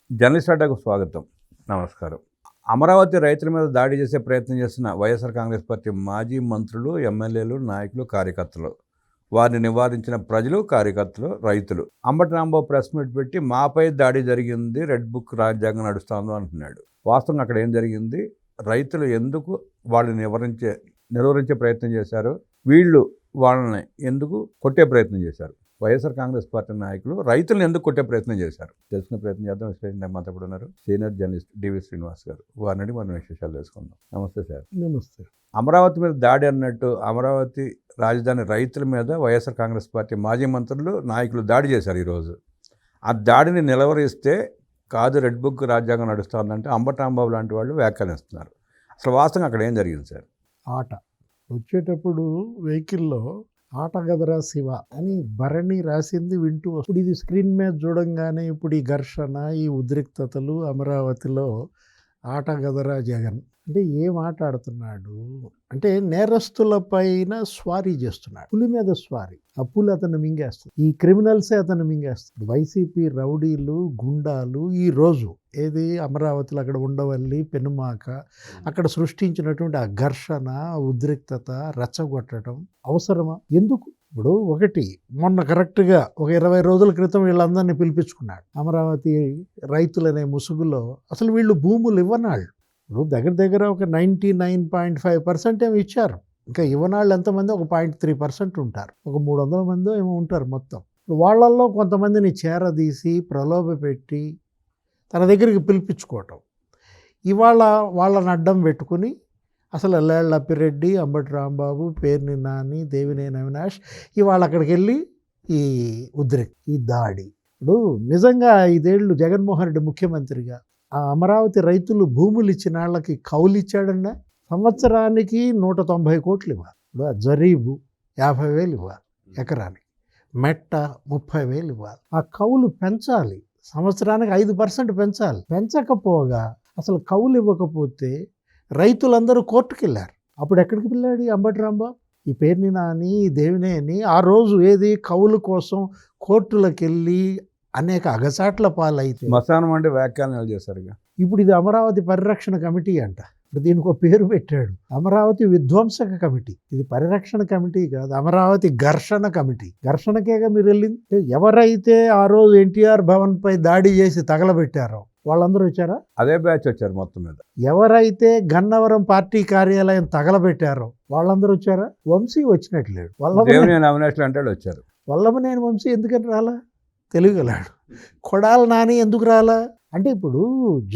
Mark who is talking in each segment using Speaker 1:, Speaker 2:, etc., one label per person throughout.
Speaker 1: Journalist అడ్డాకు స్వాగతం. నమస్కారం. అమరావతి రైతుల మీద దాడి చేసే ప్రయత్నం చేసిన వైఎస్ఆర్ కాంగ్రెస్ పార్టీ మాజీ మంత్రులు, ఎమ్మెల్యేలు, నాయకులు, కార్యకర్తలు, వారిని నివారించిన ప్రజలు, కార్యకర్తలు, రైతులు. అంబటి రాంబాబు ప్రెస్ మీట్ పెట్టి మాపై దాడి జరిగింది, రెడ్ బుక్ రాజ్యాంగం నడుస్తాను అంటున్నాడు. వాస్తవంగా అక్కడ ఏం జరిగింది, రైతులు ఎందుకు వాళ్ళని నిలువరించే ప్రయత్నం చేశారు, వీళ్ళు వాళ్ళని ఎందుకు కొట్టే ప్రయత్నం చేశారు, వైఎస్ఆర్ కాంగ్రెస్ పార్టీ నాయకులు రైతులను ఎందుకు కొట్టే ప్రయత్నం చేశారు తెలుసుకునే ప్రయత్నం చేద్దాం. విశ్లేషణ మాతో కూడా ఉన్నారు సీనియర్ జర్నలిస్ట్ డివి శ్రీనివాస్ గారు. వారిని మనం విశేషాలు తెలుసుకుందాం. నమస్తే సార్.
Speaker 2: నమస్తే.
Speaker 1: అమరావతి మీద దాడి అన్నట్టు అమరావతి రాజధాని రైతుల మీద వైఎస్ఆర్ కాంగ్రెస్ పార్టీ మాజీ మంత్రులు, నాయకులు దాడి చేశారు ఈరోజు. ఆ దాడిని నిలవరిస్తే కాదు రెడ్ బుక్ రాజ్యాంగం నడుస్తుందంటే అంబటి రాంబాబు లాంటి వాళ్ళు వ్యాఖ్యానిస్తున్నారు. అసలు వాస్తవంగా అక్కడ ఏం జరిగింది సార్?
Speaker 2: ఆట వచ్చేటప్పుడు వెహికల్లో ఆట గదరా శివ అని భరణి రాసింది వింటూ ఇప్పుడు ఇది స్క్రీన్ మీద చూడంగానే ఇప్పుడు ఈ ఘర్షణ, ఈ ఉద్రిక్తతలు అమరావతిలో ఆట గదరా జగన్ అంటే ఏం ఆట ఆడుతున్నాడు అంటే నేరస్తుల పైన స్వారీ చేస్తున్నాడు. పులి మీద స్వారీ. ఆ పులి అతను మింగేస్తుంది, ఈ క్రిమినల్సే అతను మింగేస్తుంది. వైసీపీ రౌడీలు, గుండాలు ఈ రోజు ఏది అమరావతిలో అక్కడ ఉండవల్లి, పెనుమాక అక్కడ సృష్టించినటువంటి ఆ ఘర్షణ, ఉద్రిక్తత, రెచ్చగొట్టడం అవసరమా? ఎందుకు? ఇప్పుడు ఒకటి మొన్న కరెక్ట్గా ఒక 20 రోజుల క్రితం వీళ్ళందరినీ పిలిపించుకున్నాడు. అమరావతి రైతులనే ముసుగులో అసలు వీళ్ళు భూములు ఇవ్వనాళ్ళు. ఇప్పుడు దగ్గర ఒక 99.5% ఏమో ఇచ్చారు. ఇంకా ఇవ్వనాళ్ళు ఎంతమంది? ఒక 0.3% ఉంటారు. ఒక 300 మంది ఏమో ఉంటారు మొత్తం. వాళ్ళల్లో కొంతమందిని చేరదీసి ప్రలోభపెట్టి తన దగ్గరికి పిలిపించుకోవటం. ఇవాళ వాళ్ళని అడ్డం పెట్టుకుని అసలు లేళ్ల అప్పిరెడ్డి, అంబటి రాంబాబు, పేర్ని నాని, దేవినేని అవినాష్ ఇవాళ అక్కడికి వెళ్ళి ఈ దాడి. ఇప్పుడు నిజంగా 5 ఏళ్ళు జగన్మోహన్ రెడ్డి ముఖ్యమంత్రిగా ఆ అమరావతి రైతులు భూములు ఇచ్చిన వాళ్ళకి కౌలు ఇచ్చాడన్నా సంవత్సరానికి 190 కోట్లు ఇవ్వాలి. ఇప్పుడు జరీబు 50,000 ఇవ్వాలి ఎకరానికి, మెట్ట 30,000 ఇవ్వాలి. ఆ కౌలు పెంచాలి, సంవత్సరానికి 5% పెంచాలి. పెంచకపోగా అసలు కౌలు ఇవ్వకపోతే రైతులందరూ కోర్టుకు వెళ్ళారు. అప్పుడు ఎక్కడికి వెళ్ళాడు అంబటి రాంబాబు? ఈ పేర్ని నాని, దేవినేని ఆ రోజు ఏది కౌలు కోసం కోర్టులకు వెళ్ళి అనేక అగసాట్ల పాలైతే
Speaker 1: మసానం అంటే వ్యాఖ్యానాలు చేశారు.
Speaker 2: ఇప్పుడు ఇది అమరావతి పరిరక్షణ కమిటీ అంట. ఇప్పుడు దీనికి ఒక పేరు పెట్టాడు, అమరావతి విధ్వంసక కమిటీ. ఇది పరిరక్షణ కమిటీ కాదు, అమరావతి ఘర్షణ కమిటీ. ఘర్షణకేగా మీరు వెళ్ళింది. ఎవరైతే ఆ రోజు ఎన్టీఆర్ భవన్ పై దాడి చేసి తగలబెట్టారో వాళ్ళందరూ వచ్చారా?
Speaker 1: అదే బ్యాచ్ వచ్చారు మొత్తం మీద.
Speaker 2: ఎవరైతే గన్నవరం పార్టీ కార్యాలయం తగలబెట్టారో వాళ్ళందరూ వచ్చారా? వంశీ వచ్చినట్లేడు.
Speaker 1: అవినాష్ అంటే వచ్చారు.
Speaker 2: వల్లభనేని వంశీ ఎందుకని రాలా? తెలుగులాడు. కొడాల నాని ఎందుకు రాలా? అంటే ఇప్పుడు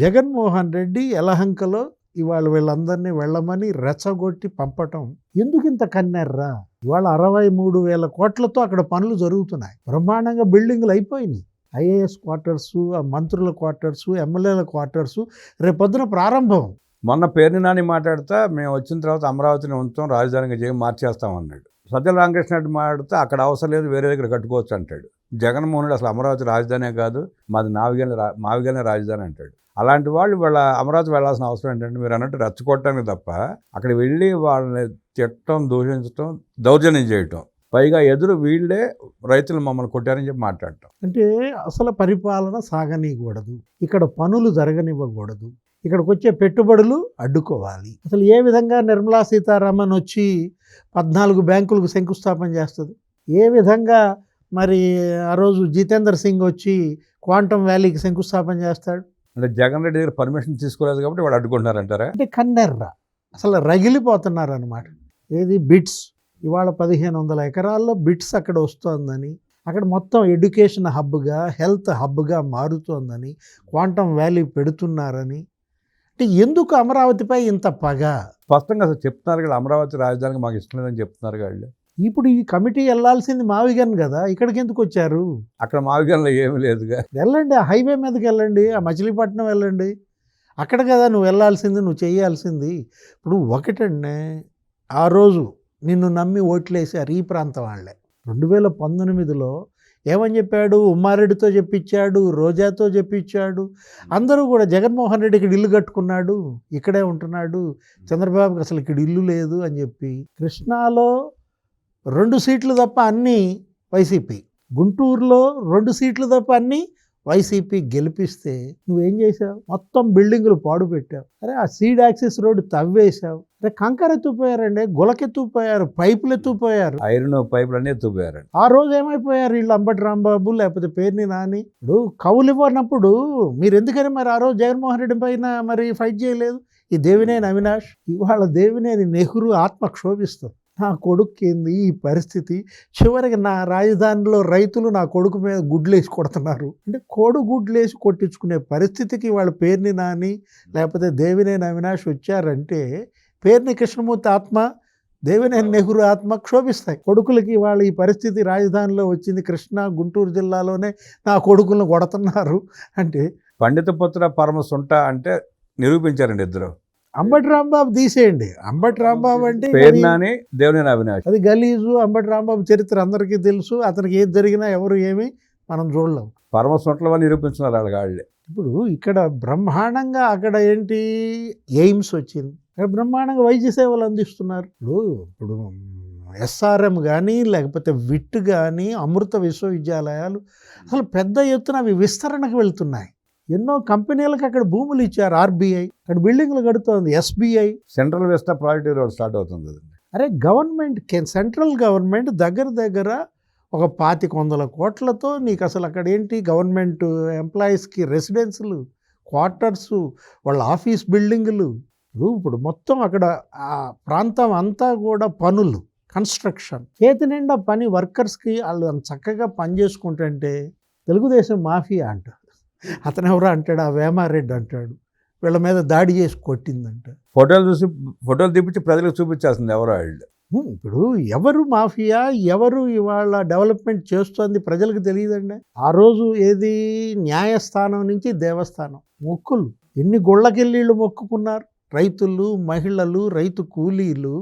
Speaker 2: జగన్మోహన్ రెడ్డి యలహంకలో ఇవాళ వీళ్ళందరినీ వెళ్ళమని రెచ్చగొట్టి పంపటం ఎందుకు ఇంత కన్నెర్రా? ఇవాళ 63,000 కోట్లతో అక్కడ పనులు జరుగుతున్నాయి. బ్రహ్మాండంగా బిల్డింగ్లు అయిపోయినాయి. ఐఏఎస్ క్వార్టర్సు, మంత్రుల క్వార్టర్సు, ఎమ్మెల్యేల క్వార్టర్సు రేపొద్దున ప్రారంభం.
Speaker 1: మొన్న పేర్ని నాని మాట్లాడుతా మేము వచ్చిన తర్వాత అమరావతిని ఉంచాం, రాజధానిగా చేయం, మార్చేస్తాం అన్నాడు. సజ్జల రామకృష్ణ రెడ్డి మాట్లాడితే అక్కడ అవసరం లేదు, వేరే దగ్గర కట్టుకోవచ్చు అంటాడు. జగన్మోహన్ రెడ్డి అసలు అమరావతి రాజధానే కాదు, మాది మావిగలనే రాజధాని అంటాడు. అలాంటి వాళ్ళు అమరావతి వెళ్ళాల్సిన అవసరం ఏంటంటే మీరు అన్నట్టు రెచ్చగొట్టడానికి తప్ప అక్కడ వెళ్ళి వాళ్ళని తిట్టడం, దూషించడం, దౌర్జన్యం చేయటం, పైగా ఎదురు వీళ్ళే రైతులు మమ్మల్ని కొట్టారని చెప్పి మాట్లాడటం.
Speaker 2: అంటే అసలు పరిపాలన సాగనీయకూడదు, ఇక్కడ పనులు జరగనివ్వకూడదు, ఇక్కడికి వచ్చే పెట్టుబడులు అడ్డుకోవాలి. అసలు ఏ విధంగా నిర్మలా సీతారామన్ వచ్చి 14 బ్యాంకులకు శంకుస్థాపన చేస్తుంది? ఏ విధంగా మరి ఆ రోజు జితేందర్ సింగ్ వచ్చి క్వాంటమ్ వ్యాలీకి శంకుస్థాపన చేస్తాడు?
Speaker 1: అంటే జగన్ రెడ్డి దగ్గర పర్మిషన్ తీసుకోలేదు కాబట్టి వాడు అడ్డుకుంటున్నారంటారా?
Speaker 2: అంటే కన్నెర్ర అసలు రగిలిపోతున్నారు అన్నమాట. ఏది బిట్స్ ఇవాళ 1,500 ఎకరాల్లో బిట్స్ అక్కడ వస్తోందని, అక్కడ మొత్తం ఎడ్యుకేషన్ హబ్గా, హెల్త్ హబ్గా మారుతోందని, క్వాంటమ్ వ్యాలీ పెడుతున్నారని. అంటే ఎందుకు అమరావతిపై ఇంత పగ?
Speaker 1: స్పష్టంగా అసలు చెప్తున్నారు కదా, అమరావతి రాజధానికి మాకు ఇష్టం లేదని చెప్తున్నారు వాళ్ళు.
Speaker 2: ఇప్పుడు ఈ కమిటీ వెళ్ళాల్సింది మావిగన్ కదా, ఇక్కడికి ఎందుకు వచ్చారు?
Speaker 1: అక్కడ మావిగన్లో ఏమీ లేదుగా.
Speaker 2: వెళ్ళండి, ఆ హైవే మీదకి వెళ్ళండి, ఆ మచిలీపట్నం వెళ్ళండి, అక్కడ కదా నువ్వు వెళ్ళాల్సింది, నువ్వు చేయాల్సింది. ఇప్పుడు ఒకటండి, ఆ రోజు నిన్ను నమ్మి ఓట్లేశారు ఈ ప్రాంతం వాళ్ళే. 2019లో ఏమని చెప్పాడు? ఉమ్మారెడ్డితో చెప్పించాడు, రోజాతో చెప్పించాడు. అందరూ కూడా జగన్మోహన్ రెడ్డి ఇక్కడ ఇల్లు కట్టుకున్నాడు, ఇక్కడే ఉంటున్నాడు, చంద్రబాబుకి అసలు ఇక్కడ ఇల్లు లేదు అని చెప్పి. కృష్ణాలో 2 సీట్లు తప్ప అన్నీ వైసీపీ, గుంటూరులో 2 సీట్లు తప్ప అన్నీ వైసీపీ గెలిపిస్తే నువ్వేం చేసావు? మొత్తం బిల్డింగులు పాడు పెట్టావు. అరే ఆ సీడ్ యాక్సిస్ రోడ్డు తవ్వేశావు. అరే కంకర ఎత్తుపోయారండి, గులకెత్తుపోయారు, పైపులు ఎత్తుపోయారు,
Speaker 1: ఐరన్ పైపులు అన్నీ ఎత్తుపోయారండి.
Speaker 2: ఆ రోజు ఏమైపోయారు వీళ్ళు? అంబటి రాంబాబు లేకపోతే పేర్ని నాని. ఇప్పుడు కౌలు ఇవ్వనప్పుడు మీరు ఎందుకని మరి ఆ రోజు జగన్మోహన్ రెడ్డి పైన మరి ఫైట్ చేయలేదు? ఈ దేవినేని అవినాష్, ఇవాళ దేవినేని నెహ్రూ ఆత్మ క్షోభిస్తుంది. నా కొడుకు ఏంది ఈ పరిస్థితి? చివరికి నా రాజధానిలో రైతులు నా కొడుకు మీద గుడ్లేసి కొడుతున్నారు అంటే గుడ్లేసి కొట్టించుకునే పరిస్థితికి వాళ్ళ పేర్ని నాని లేకపోతే దేవినేని అవినాష్ వచ్చారంటే పేర్ని కృష్ణమూర్తి ఆత్మ, దేవినేని నెహ్రూ ఆత్మ క్షోభిస్తాయి. కొడుకులకి వాళ్ళు ఈ పరిస్థితి రాజధానిలో వచ్చింది, కృష్ణా గుంటూరు జిల్లాలోనే నా కొడుకులను కొడుతున్నారు అంటే.
Speaker 1: పండిత పుత్ర పరమ సుంట అంటే నిరూపించారండి ఇద్దరు.
Speaker 2: అంబటి రాంబాబు తీసేయండి. అంబటి రాంబాబు అంటే
Speaker 1: పేర్నాని, దేవినేని అవినాష్,
Speaker 2: అది గలీజు. అంబటి రాంబాబు చరిత్ర అందరికీ తెలుసు. అతనికి ఏది జరిగినా ఎవరు ఏమి మనం చూడలేం.
Speaker 1: పరమ సుంటల వాళ్ళు నిరూపించున్నారు వాళ్ళే.
Speaker 2: ఇప్పుడు ఇక్కడ బ్రహ్మాండంగా అక్కడ ఏంటి ఎయిమ్స్ వచ్చింది, అక్కడ బ్రహ్మాండంగా వైద్య సేవలు అందిస్తున్నారు. ఇప్పుడు ఎస్ఆర్ఎం కానీ లేకపోతే విట్ కానీ అమృత విశ్వవిద్యాలయాలు అసలు పెద్ద ఎత్తున అవి విస్తరణకు వెళ్తున్నాయి. ఎన్నో కంపెనీలకు అక్కడ భూములు ఇచ్చారు. ఆర్బీఐ అక్కడ బిల్డింగ్లు కడుతోంది. SBI
Speaker 1: central vista project road start అవుతుంది.
Speaker 2: అరే గవర్నమెంట్, సెంట్రల్ గవర్నమెంట్ దగ్గర ఒక 2,500 కోట్లతో నీకు అసలు అక్కడ ఏంటి గవర్నమెంట్ ఎంప్లాయీస్కి రెసిడెన్సులు, క్వార్టర్సు, వాళ్ళ ఆఫీస్ బిల్డింగులు. ఇప్పుడు మొత్తం అక్కడ ఆ ప్రాంతం అంతా కూడా పనులు, కన్స్ట్రక్షన్, చేతి నిండా పని. వర్కర్స్కి వాళ్ళు చక్కగా పని చేసుకుంటుంటే తెలుగుదేశం మాఫియా అంటారు. అతను ఎవరో అంటాడు, ఆ వేమారెడ్డి అంటాడు, వీళ్ళ మీద దాడి చేసి కొట్టిందంట.
Speaker 1: ఫోటోలు తీపించి ప్రజలకు చూపించాల్సింది ఎవరో వాళ్ళు.
Speaker 2: ఇప్పుడు ఎవరు మాఫియా, ఎవరు ఇవాళ డెవలప్మెంట్ చేస్తోంది ప్రజలకు తెలియదండి. ఆ రోజు ఏది న్యాయస్థానం నుంచి దేవస్థానం మొక్కులు, ఎన్ని గుళ్ళకెళ్ళిళ్ళు మొక్కుకున్నారు రైతులు, మహిళలు, రైతు కూలీలు.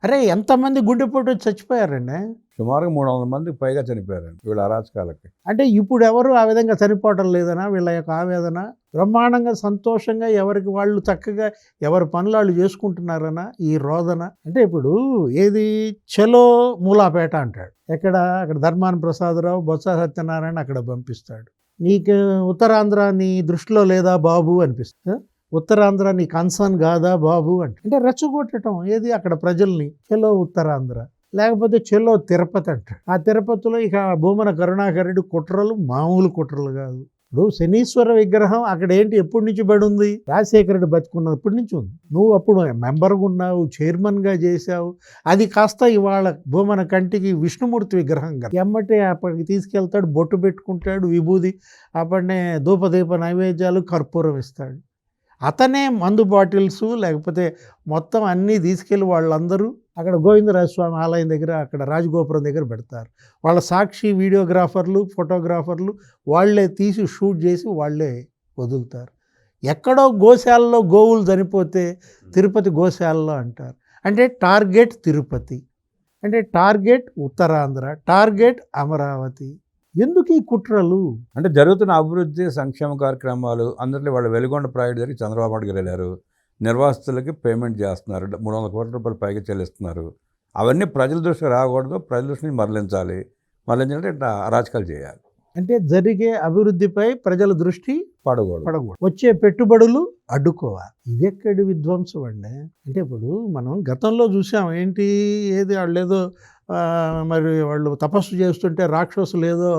Speaker 2: అరే ఎంతమంది గుండెపోటు వచ్చి చచ్చిపోయారండి?
Speaker 1: సుమారుగా 300 మందికి పైగా చనిపోయారండి వీళ్ళ అరాచకాలకి.
Speaker 2: అంటే ఇప్పుడు ఎవరు ఆ విధంగా చనిపోవటం లేదనా? వీళ్ళ యొక్క ఆవేదన బ్రహ్మాండంగా సంతోషంగా ఎవరికి వాళ్ళు చక్కగా ఎవరి పనులు వాళ్ళు చేసుకుంటున్నారనా ఈ రోదన? అంటే ఇప్పుడు ఏది చలో మూలాపేట అంటాడు, అక్కడ ధర్మాన ప్రసాదరావు, బొత్స సత్యనారాయణ అక్కడ పంపిస్తాడు. నీకు ఉత్తరాంధ్ర నీ దృష్టిలో లేదా బాబు అనిపిస్తుంది. ఉత్తరాంధ్ర నీ కన్సర్న్ కాదా బాబు అంటే రెచ్చగొట్టడం ఏది అక్కడ ప్రజల్ని. చలో ఉత్తరాంధ్ర లేకపోతే చలో తిరుపతి అంటాడు. ఆ తిరుపతిలో ఇక భూమన కరుణాకర్ రెడ్డి కుట్రలు మామూలు కుట్రలు కాదు. ఇప్పుడు శనీశ్వర విగ్రహం అక్కడ ఏంటి ఎప్పటి నుంచి పడి ఉంది? రాజశేఖర రెడ్డి బతుకున్నప్పటి నుంచి ఉంది. నువ్వు అప్పుడు మెంబర్గా ఉన్నావు, చైర్మన్గా చేశావు. అది కాస్త ఇవాళ భూమన కంటికి విష్ణుమూర్తి విగ్రహం కదా, ఎమ్మటే అప్పటికి తీసుకెళ్తాడు, బొట్టు పెట్టుకుంటాడు, విభూది, అప్పటినే ధూపదీప నైవేద్యాలు, కర్పూరం ఇస్తాడు. అతనే మందు బాటిల్స్ లేకపోతే మొత్తం అన్నీ తీసుకెళ్ళి వాళ్ళందరూ అక్కడ గోవిందరాజస్వామి ఆలయం దగ్గర అక్కడ రాజగోపురం దగ్గర పెడతారు. వాళ్ళ సాక్షి వీడియోగ్రాఫర్లు, ఫోటోగ్రాఫర్లు వాళ్ళే తీసి షూట్ చేసి వాళ్ళే వదులుతారు. ఎక్కడో గోశాలలో గోవులు చనిపోతే తిరుపతి గోశాలలో అంటారు. అంటే టార్గెట్ తిరుపతి, అంటే టార్గెట్ ఉత్తరాంధ్ర, టార్గెట్ అమరావతి. ఎందుకు ఈ కుట్రలు?
Speaker 1: అంటే జరుగుతున్న అభివృద్ధి సంక్షేమ కార్యక్రమాలు అందరిలో వాళ్ళు వెలుగొండ ప్రాజెక్ట్ జరిగి చంద్రబాబు నాయుడు గారు వెళ్ళారు. నిర్వాసితులకి పేమెంట్ చేస్తున్నారు, 300 కోట్ల రూపాయలు పైగా చెల్లిస్తున్నారు. అవన్నీ ప్రజల దృష్టికి రాకూడదు, ప్రజల దృష్టిని మరలించాలంటే ఇట్లా అరాచకాలు చేయాలి.
Speaker 2: అంటే జరిగే అభివృద్ధిపై ప్రజల దృష్టి పడకూడదు, వచ్చే పెట్టుబడులు అడ్డుకోవాలి. ఇది ఎక్కడి విధ్వంసం అండి? అంటే ఇప్పుడు మనం గతంలో చూసాం ఏంటి, ఏది వాళ్ళు ఏదో మరి వాళ్ళు తపస్సు చేస్తుంటే రాక్షసులు ఏదో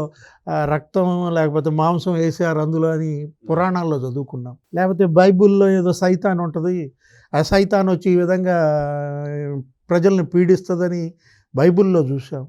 Speaker 2: రక్తం లేకపోతే మాంసం వేసారు అందులో అని పురాణాల్లో చదువుకున్నాం. లేకపోతే బైబిల్లో ఏదో సైతాన్ ఉంటుంది, ఆ సైతాన్ వచ్చి ఈ విధంగా ప్రజల్ని పీడిస్తుందని బైబిల్లో చూసాం.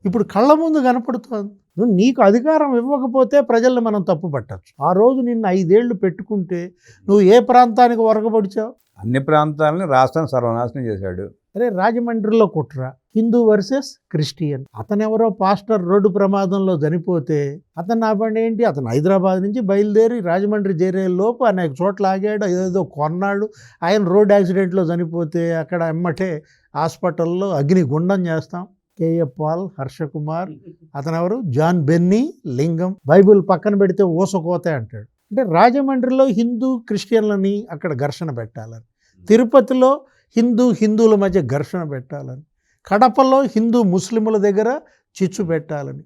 Speaker 2: ఇప్పుడు కళ్ళ ముందు కనపడుతుంది. నీకు అధికారం ఇవ్వకపోతే ప్రజల్ని మనం తప్పు పట్టచ్చు. ఆ రోజు నిన్ను 5 ఏళ్ళు పెట్టుకుంటే నువ్వు ఏ ప్రాంతానికి వరకబడిచావు?
Speaker 1: అన్ని ప్రాంతాలని రాష్ట్రాన్ని సర్వనాశనం చేశాడు.
Speaker 2: అరే రాజమండ్రిలో కుట్ర, హిందూ వర్సెస్ క్రిస్టియన్. అతను ఎవరో పాస్టర్ రోడ్డు ప్రమాదంలో చనిపోతే అతను ఆపండి ఏంటి, అతను హైదరాబాద్ నుంచి బయలుదేరి రాజమండ్రి చేరే లోపు అనేక చోట్ల ఆగాడు, ఏదో కొన్నాడు. ఆయన రోడ్ యాక్సిడెంట్లో చనిపోతే అక్కడ ఎమ్మటే హాస్పిటల్లో అగ్నిగుండం చేస్తాం. కేఏ పాల్, హర్షకుమార్, అతను ఎవరు, జాన్ బెన్నీ, లింగం. బైబిల్ పక్కన పెడితే ఊసకోతే అంటాడు. అంటే రాజమండ్రిలో హిందూ క్రిస్టియన్లని అక్కడ ఘర్షణ పెట్టాలని, తిరుపతిలో హిందువుల మధ్య ఘర్షణ పెట్టాలని, కడపలో హిందూ ముస్లింల దగ్గర చిచ్చు పెట్టాలని,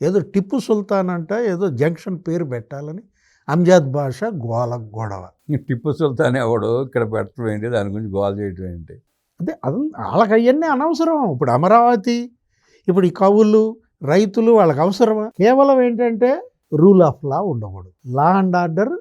Speaker 2: ఏదో టిప్పు సుల్తాన్ అంట ఏదో జంక్షన్ పేరు పెట్టాలని అంజాద్ బాషా గొడవ.
Speaker 1: టిప్పు సుల్తాన్ ఎవడు ఇక్కడ పెట్టడం ఏంటి, దాని గురించి గోల్ చేయడం ఏంటి?
Speaker 2: అదే వాళ్ళకి అవన్నీ అనవసరం. ఇప్పుడు అమరావతి, ఇప్పుడు ఈ కవులు రైతులు వాళ్ళకి అవసరమా? కేవలం ఏంటంటే రూల్ ఆఫ్ లా ఉండకూడదు, లా అండ్ ఆర్డర్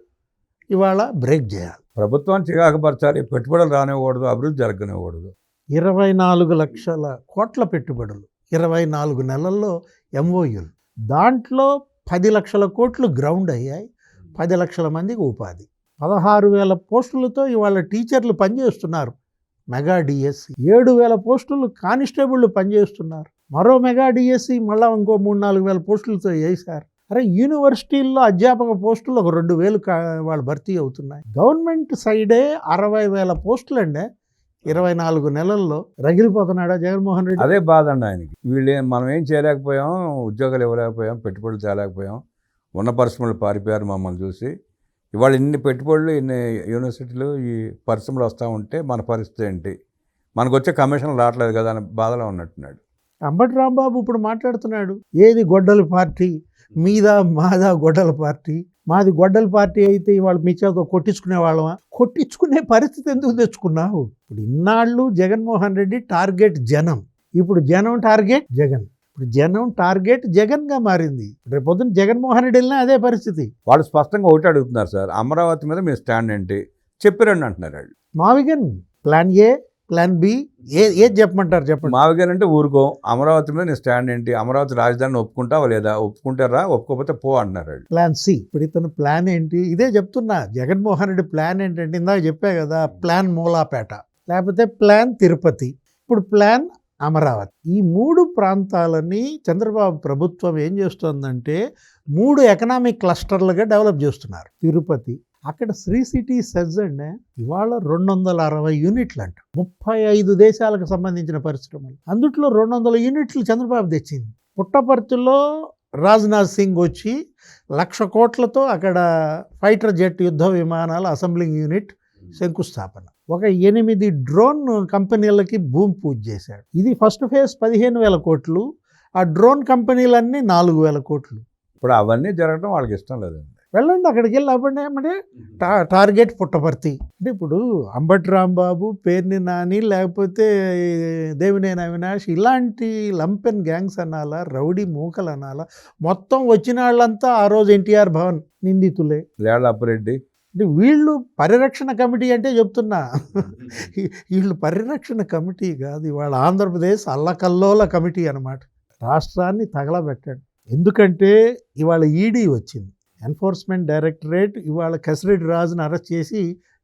Speaker 2: ఇవాళ బ్రేక్ చేయాలి.
Speaker 1: ప్రభుత్వాన్ని చికాకుపరచాలి, పెట్టుబడులు రానివ్వకూడదు, అభివృద్ధి జరగనివ్వకూడదు.
Speaker 2: 24 లక్షల కోట్ల పెట్టుబడులు 24 నెలల్లో ఎంఓయూలు, దాంట్లో 10 లక్షల కోట్లు గ్రౌండ్ అయ్యాయి, 10 లక్షల మందికి ఉపాధి, 16,000 పోస్టులతో ఇవాళ టీచర్లు పనిచేస్తున్నారు, మెగా డిఎస్సి 7,000 పోస్టులు కానిస్టేబుళ్ళు పనిచేస్తున్నారు, మరో మెగా డిఎస్సి మళ్ళీ ఇంకో 3-4 వేల పోస్టులతో వేశారు. అరే యూనివర్సిటీల్లో అధ్యాపక పోస్టులు ఒక 2,000 వాళ్ళు భర్తీ అవుతున్నాయి. గవర్నమెంట్ సైడే 60,000 పోస్టులు అండి 24 నెలల్లో. రగిలిపోతున్నాడా జగన్మోహన్ రెడ్డి?
Speaker 1: అదే బాధ అండి ఆయనకి. మనం ఏం చేయలేకపోయాం, ఉద్యోగాలు ఇవ్వలేకపోయాం, పెట్టుబడులు తేలేకపోయాం, ఉన్న పరిశ్రమలు పారిపోయారు మమ్మల్ని చూసి. ఇవాళ ఇన్ని పెట్టుబడులు, ఇన్ని యూనివర్సిటీలు, ఈ పరిశ్రమలు వస్తూ ఉంటే మన పరిస్థితి ఏంటి, మనకు వచ్చే కమిషన్లు రావట్లేదు కదా అని బాధలో ఉన్నట్టున్నాడు.
Speaker 2: అంబటి రాంబాబు ఇప్పుడు మాట్లాడుతున్నాడు, ఏది గొడ్డల పార్టీ, మీద మాదా గొడ్డల పార్టీ, మాది గొడ్డల పార్టీ అయితే ఇవాళ మీ చేత కొట్టించుకునే వాళ్ళమా? కొట్టించుకునే పరిస్థితి ఎందుకు తెచ్చుకున్నావు? ఇప్పుడు ఇన్నాళ్ళు జగన్మోహన్ రెడ్డి టార్గెట్ జనం, ఇప్పుడు జనం టార్గెట్ జగన్, ఇప్పుడు జనం టార్గెట్ జగన్గా మారింది. రేపు పొద్దున్న జగన్మోహన్ రెడ్డి వెళ్ళినా అదే పరిస్థితి.
Speaker 1: వాళ్ళు స్పష్టంగా ఒకటి అడుగుతున్నారు, సార్ అమరావతి మీద మీ స్టాండ్ ఏంటి చెప్పిరండి అంటున్నారు వాళ్ళు.
Speaker 2: మావిగన్ ప్లాన్ ఏ, ప్లాన్ బి, ఏది చెప్పమంటారు చెప్పండి.
Speaker 1: మావిగన్ అంటే ఊరుకో, అమరావతి మీద నీ స్టాండ్ ఏంటి, అమరావతి రాజధానిని ఒప్పుకుంటావా లేదా, ఒప్పుకుంటారా, ఒప్పుకోకపోతే పో అంటున్నారు వాళ్ళు.
Speaker 2: Plan C. ఇప్పుడు ఇతను ప్లాన్ ఏంటి? ఇదే చెప్తున్నా, జగన్మోహన్ రెడ్డి ప్లాన్ ఏంటంటే ఇందాక చెప్పా కదా, ప్లాన్ మూలాపేట, లేకపోతే ప్లాన్ తిరుపతి, ఇప్పుడు ప్లాన్ అమరావతి. ఈ 3 ప్రాంతాలని చంద్రబాబు ప్రభుత్వం ఏం చేస్తుందంటే 3 ఎకనామిక్ క్లస్టర్లుగా డెవలప్ చేస్తున్నారు. తిరుపతి, అక్కడ శ్రీ సిటీ సెజ్ అండి ఇవాళ 260 యూనిట్లు అంట, 35 దేశాలకు సంబంధించిన పరిశ్రమలు, అందుట్లో 200 యూనిట్లు చంద్రబాబు తెచ్చింది. పుట్టపర్తిలో రాజ్నాథ్ సింగ్ వచ్చి 1,00,000 కోట్లతో అక్కడ ఫైటర్ జెట్ యుద్ధ విమానాల అసెంబ్లింగ్ యూనిట్ శంకుస్థాపన, ఒక 8 డ్రోన్ కంపెనీలకి భూమి పూజ చేశాడు. ఇది ఫస్ట్ ఫేజ్ 15,000 కోట్లు, ఆ డ్రోన్ కంపెనీలన్నీ 4,000 కోట్లు.
Speaker 1: ఇప్పుడు అవన్నీ జరగడం వాళ్ళకి ఇష్టం లేదండి.
Speaker 2: వెళ్ళండి అక్కడికి వెళ్ళి అవ్వండి ఏమంటే టార్గెట్ పుట్టపర్తి. అంటే ఇప్పుడు అంబటి రాంబాబు, పేర్ని నాని, లేకపోతే దేవినేని అవినాష్, ఇలాంటి లంపెన్ గ్యాంగ్స్ అనాలా, రౌడీ మూకలు అనాలా, మొత్తం వచ్చిన వాళ్ళంతా ఆ రోజు ఎన్టీఆర్ భవన్ నిందితులే.
Speaker 1: లేళ్లప్పిరెడ్డి,
Speaker 2: అంటే వీళ్ళు పరిరక్షణ కమిటీ అంటే చెప్తున్నా, వీళ్ళు పరిరక్షణ కమిటీ కాదు, ఇవాళ ఆంధ్రప్రదేశ్ అల్లకల్లోల కమిటీ అన్నమాట. రాష్ట్రాన్ని తగలబెట్టండి. ఎందుకంటే ఇవాళ ఈడీ వచ్చింది, ఎన్ఫోర్స్మెంట్ డైరెక్టరేట్ ఇవాళ కసిరెడ్డి రాజుని అరెస్ట్ చేసి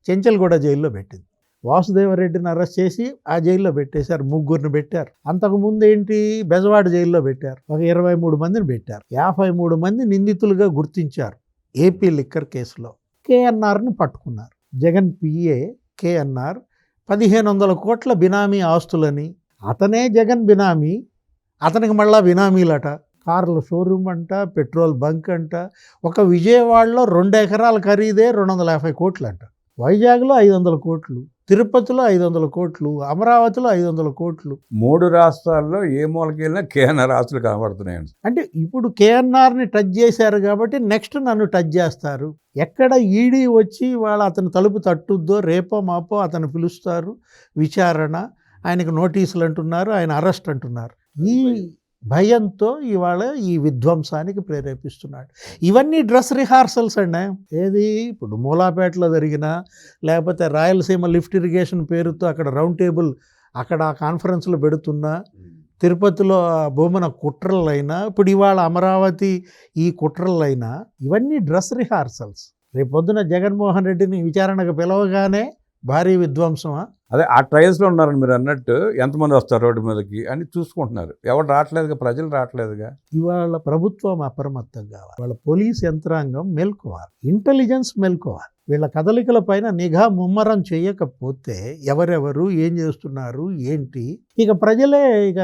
Speaker 2: చెంచల్గూడ జైల్లో పెట్టింది, వాసుదేవరెడ్డిని అరెస్ట్ చేసి ఆ జైల్లో పెట్టేశారు, 3 పెట్టారు. అంతకుముందు ఏంటి బెజవాడ జైల్లో పెట్టారు, ఒక 23 మందిని పెట్టారు, 53 మంది నిందితులుగా గుర్తించారు ఏపీ లిక్కర్ కేసులో. కేఎన్ఆర్ని పట్టుకున్నారు, జగన్ పిఏ కేఎన్ఆర్ 1,500 కోట్ల బినామీ ఆస్తులని, అతనే జగన్ బినామీ, అతనికి మళ్ళా బినామీలట, కార్ల షోరూమ్ అంట, పెట్రోల్ బంక్ అంట, ఒక విజయవాడలో 2 ఎకరాల ఖరీదే 250 కోట్లు అంట, వైజాగ్లో 500 కోట్లు, తిరుపతిలో 500 కోట్లు, అమరావతిలో 500 కోట్లు.
Speaker 1: 3 రాష్ట్రాల్లో ఏ మూలకి వెళ్ళినా కేఎన్ఆర్ ఆస్తులు కనబడుతున్నాయండి.
Speaker 2: అంటే ఇప్పుడు కేఎన్ఆర్ని టచ్ చేశారు కాబట్టి నెక్స్ట్ నన్ను టచ్ చేస్తారు. ఎక్కడ ఈడీ వచ్చి వాళ్ళు అతను తలుపు తట్టుద్దో రేపో మాపో అతను పిలుస్తారు, విచారణ, ఆయనకు నోటీసులు అంటున్నారు, ఆయన అరెస్ట్ అంటున్నారు. ఈ భయంతో ఇవాళ ఈ విధ్వంసానికి ప్రేరేపిస్తున్నాడు. ఇవన్నీ డ్రెస్ రిహార్సల్స్ అండి. ఏది ఇప్పుడు మూలాపేటలో జరిగిన, లేకపోతే రాయలసీమ లిఫ్ట్ ఇరిగేషన్ పేరుతో అక్కడ రౌండ్ టేబుల్ అక్కడ కాన్ఫరెన్స్లు పెడుతున్నా, తిరుపతిలో భూమన కుట్రలైనా, ఇప్పుడు ఇవాళ అమరావతి ఈ కుట్రలైనా, ఇవన్నీ డ్రెస్ రిహార్సల్స్. రేపొద్దున జగన్మోహన్ రెడ్డిని విచారణకు పిలవగానే భారీ విధ్వంసమా?
Speaker 1: అదే ఆ ట్రయల్స్లో ఉన్నారని మీరు అన్నట్టు, ఎంతమంది వస్తారు రోడ్డు మీదకి అని చూసుకుంటున్నారు. ఎవరు రావట్లేదుగా, ప్రజలు రావట్లేదుగా.
Speaker 2: ఇవాళ ప్రభుత్వం అప్రమత్తం కావాలి, వాళ్ళ పోలీస్ యంత్రాంగం మేల్కోవాలి, ఇంటెలిజెన్స్ మేల్కోవాలి. వీళ్ళ కదలికల పైన నిఘా ముమ్మరం చేయకపోతే ఎవరెవరు ఏం చేస్తున్నారు ఏంటి, ఇక ప్రజలే ఇక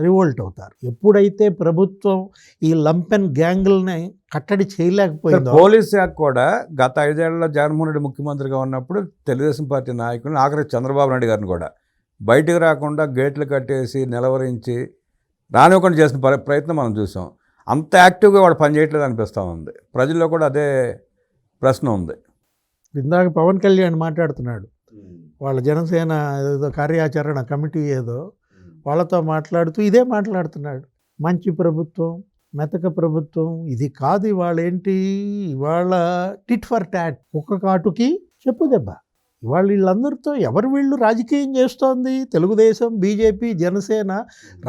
Speaker 2: రివోల్ట్ అవుతారు. ఎప్పుడైతే ప్రభుత్వం ఈ లంపెన్ గ్యాంగుల్ని కట్టడి చేయలేకపోయిందో.
Speaker 1: పోలీస్ శాఖ కూడా గత 5 ఏళ్లలో జగన్మోహన్ రెడ్డి ముఖ్యమంత్రిగా ఉన్నప్పుడు తెలుగుదేశం పార్టీ నాయకులను, ఆఖరి చంద్రబాబు నాయుడు గారిని కూడా బయటకు రాకుండా గేట్లు కట్టేసి నిలవరించి రానివ్వకుండా చేసిన ప్రయత్నం మనం చూసాం. అంత యాక్టివ్గా వాడు పనిచేయట్లేదు అనిపిస్తూ ఉంది. ప్రజల్లో కూడా అదే ప్రశ్న ఉంది.
Speaker 2: ఇందాక పవన్ కళ్యాణ్ మాట్లాడుతున్నాడు, వాళ్ళ జనసేన ఏదో కార్యాచరణ కమిటీ ఏదో వాళ్ళతో మాట్లాడుతూ ఇదే మాట్లాడుతున్నాడు. మంచి ప్రభుత్వం, మెతక ప్రభుత్వం ఇది కాదు. ఇవాళ ఏంటి, ఇవాళ టిట్ ఫర్ టాట్, కుక్క కాటుకి చెప్పు దెబ్బ. ఇవాళ వీళ్ళందరితో ఎవరు వీళ్ళు రాజకీయం చేస్తోంది? తెలుగుదేశం, బీజేపీ, జనసేన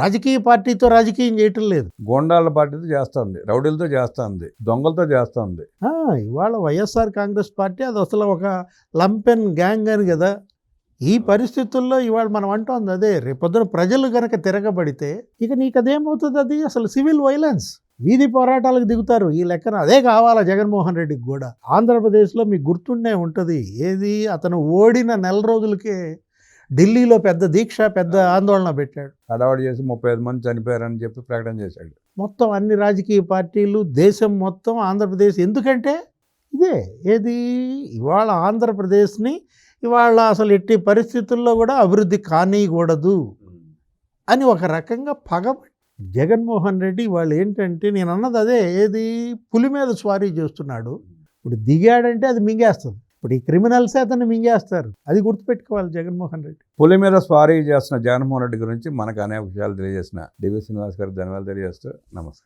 Speaker 2: రాజకీయ పార్టీతో రాజకీయం చేయటం లేదు.
Speaker 1: గోండాల పార్టీతో చేస్తుంది, రౌడీలతో చేస్తుంది, దొంగలతో చేస్తుంది.
Speaker 2: ఇవాళ వైఎస్ఆర్ కాంగ్రెస్ పార్టీ అది అసలు ఒక లంపెన్ గ్యాంగ్ అని కదా. ఈ పరిస్థితుల్లో ఇవాళ మనం అంటోంది అదే. రేపొద్దున ప్రజలు కనుక తిరగబడితే ఇక నీకు అదేమవుతుంది? అది అసలు సివిల్ వైలెన్స్, వీధి పోరాటాలకు దిగుతారు. ఈ లెక్కన అదే కావాలా జగన్మోహన్ రెడ్డికి కూడా. ఆంధ్రప్రదేశ్లో మీకు గుర్తుండే ఉంటుంది, ఏది అతను ఓడిన నెల రోజులకే ఢిల్లీలో పెద్ద దీక్ష, పెద్ద ఆందోళన పెట్టాడు.
Speaker 1: హడావడి చేసి 35 మంది చనిపోయారని చెప్పి ప్రకటన చేశాడు.
Speaker 2: మొత్తం అన్ని రాజకీయ పార్టీలు, దేశం మొత్తం, ఆంధ్రప్రదేశ్. ఎందుకంటే ఇదే ఏది, ఇవాళ ఆంధ్రప్రదేశ్ని ఇవాళ అసలు ఎట్టి పరిస్థితుల్లో కూడా అభివృద్ధి కానీయకూడదు అని ఒక రకంగా పగబట్టి జగన్మోహన్ రెడ్డి వాళ్ళు ఏంటంటే, నేను అన్నది అదే, ఏది పులి మీద స్వారీ చేస్తున్నాడు. ఇప్పుడు దిగాడంటే అది మింగేస్తుంది. ఇప్పుడు ఈ క్రిమినల్సే అతన్ని మింగేస్తారు. అది గుర్తుపెట్టుకోవాలి జగన్మోహన్ రెడ్డి.
Speaker 1: పులి మీద స్వారీ చేస్తున్న జగన్మోహన్ రెడ్డి గురించి మనకు అనేక విషయాలు తెలియజేసిన డివి శ్రీనివాస్ గారికి ధన్యవాదాలు తెలియజేస్తూ నమస్కారం.